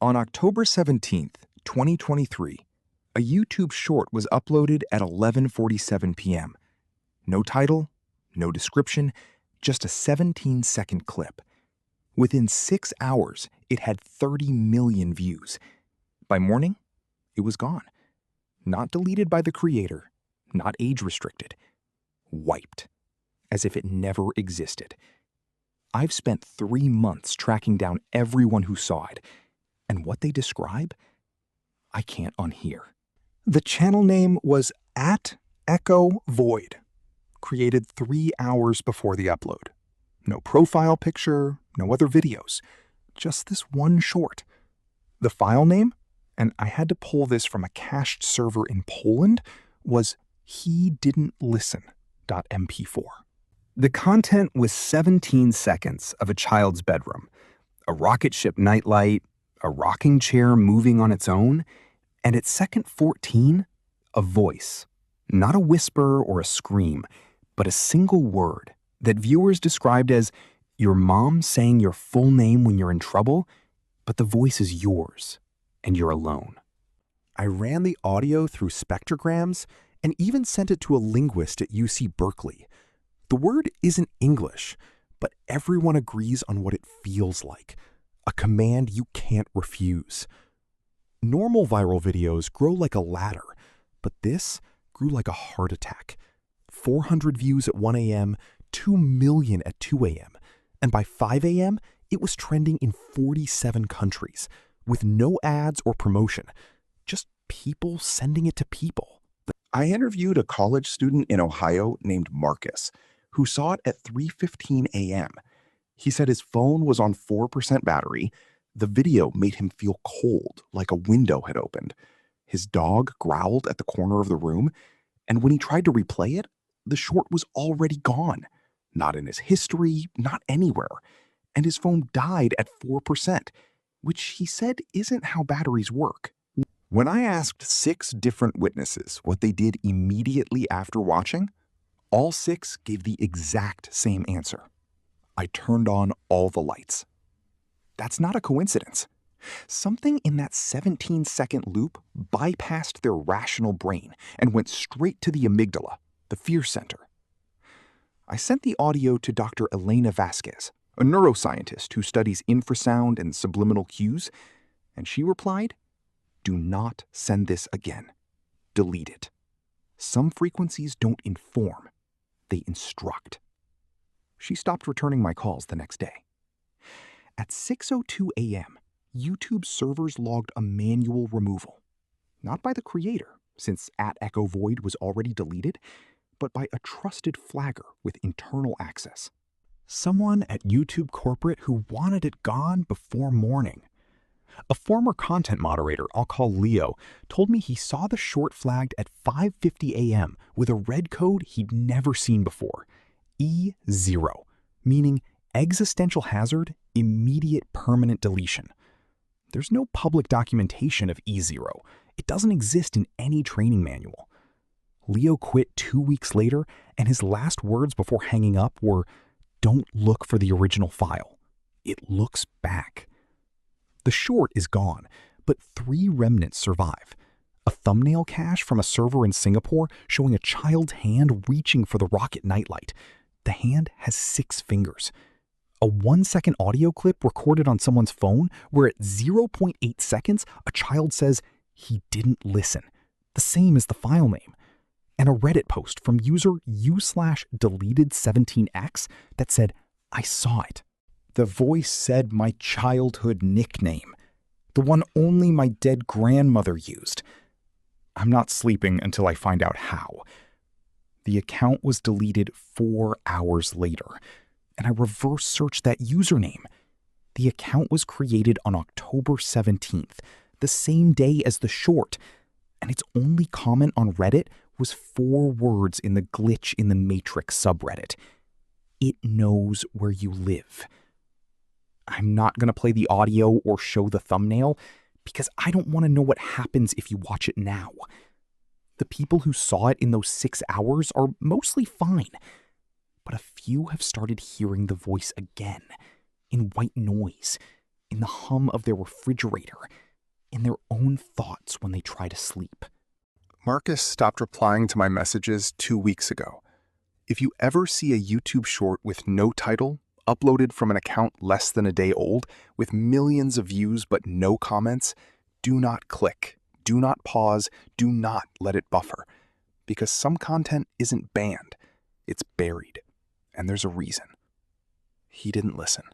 On October 17th, 2023, a YouTube short was uploaded at 11:47 p.m. No title, no description, just a 17-second clip. Within 6 hours, it had 30 million views. By morning, it was gone. Not deleted by the creator, not age restricted. Wiped, as if it never existed. I've spent 3 months tracking down everyone who saw it, and what they describe, I can't unhear. The channel name was @EchoVoid, created 3 hours before the upload. No profile picture, no other videos, just this one short. The file name, and I had to pull this from a cached server in Poland, was he-didn't-listen.mp4. The content was 17 seconds of a child's bedroom, a rocket ship nightlight, a rocking chair moving on its own, and at second 14, a voice. Not a whisper or a scream, but a single word that viewers described as your mom saying your full name when you're in trouble, but the voice is yours, and you're alone. I ran the audio through spectrograms and even sent it to a linguist at UC Berkeley. The word isn't English, but everyone agrees on what it feels like, a command you can't refuse. Normal viral videos grow like a ladder, but this grew like a heart attack. 400 views at 1 a.m., 2 million at 2 a.m., and by 5 a.m., it was trending in 47 countries, with no ads or promotion, just people sending it to people. I interviewed a college student in Ohio named Marcus, who saw it at 3:15 a.m. He said his phone was on 4% battery. The video made him feel cold, like a window had opened. His dog growled at the corner of the room, and when he tried to replay it, the short was already gone. Not in his history, not anywhere. And his phone died at 4%, which he said isn't how batteries work. When I asked 6 different witnesses what they did immediately after watching, all 6 gave the exact same answer. I turned on all the lights. That's not a coincidence. Something in that 17-second loop bypassed their rational brain and went straight to the amygdala, the fear center. I sent the audio to Dr. Elena Vasquez, a neuroscientist who studies infrasound and subliminal cues, and she replied, "Do not send this again. Delete it. Some frequencies don't inform, they instruct." She stopped returning my calls the next day. At 6:02 a.m., YouTube servers logged a manual removal. Not by the creator, since @EchoVoid was already deleted, but by a trusted flagger with internal access. Someone at YouTube corporate who wanted it gone before morning. A former content moderator I'll call Leo told me he saw the short flagged at 5:50 a.m. with a red code he'd never seen before. E-0, meaning existential hazard, immediate permanent deletion. There's no public documentation of E-0. It doesn't exist in any training manual. Leo quit 2 weeks later, and his last words before hanging up were, "Don't look for the original file. It looks back." The short is gone, but 3 remnants survive. A thumbnail cache from a server in Singapore showing a child's hand reaching for the rocket nightlight. The hand has 6 fingers. A 1-second audio clip recorded on someone's phone where at 0.8 seconds, a child says, "He didn't listen," the same as the file name. And a Reddit post from user u/deleted17x that said, "I saw it. The voice said my childhood nickname, the one only my dead grandmother used. I'm not sleeping until I find out how." The account was deleted 4 hours later, and I reverse searched that username. The account was created on October 17th, the same day as the short, and its only comment on Reddit was 4 words in the Glitch in the Matrix subreddit. "It knows where you live." I'm not going to play the audio or show the thumbnail because I don't want to know what happens if you watch it now. The people who saw it in those 6 hours are mostly fine, but a few have started hearing the voice again, in white noise, in the hum of their refrigerator, in their own thoughts when they try to sleep. Marcus stopped replying to my messages 2 weeks ago. If you ever see a YouTube short with no title, uploaded from an account less than a day old, with millions of views but no comments, do not click, do not pause, do not let it buffer. Because some content isn't banned, it's buried. And there's a reason. He didn't listen.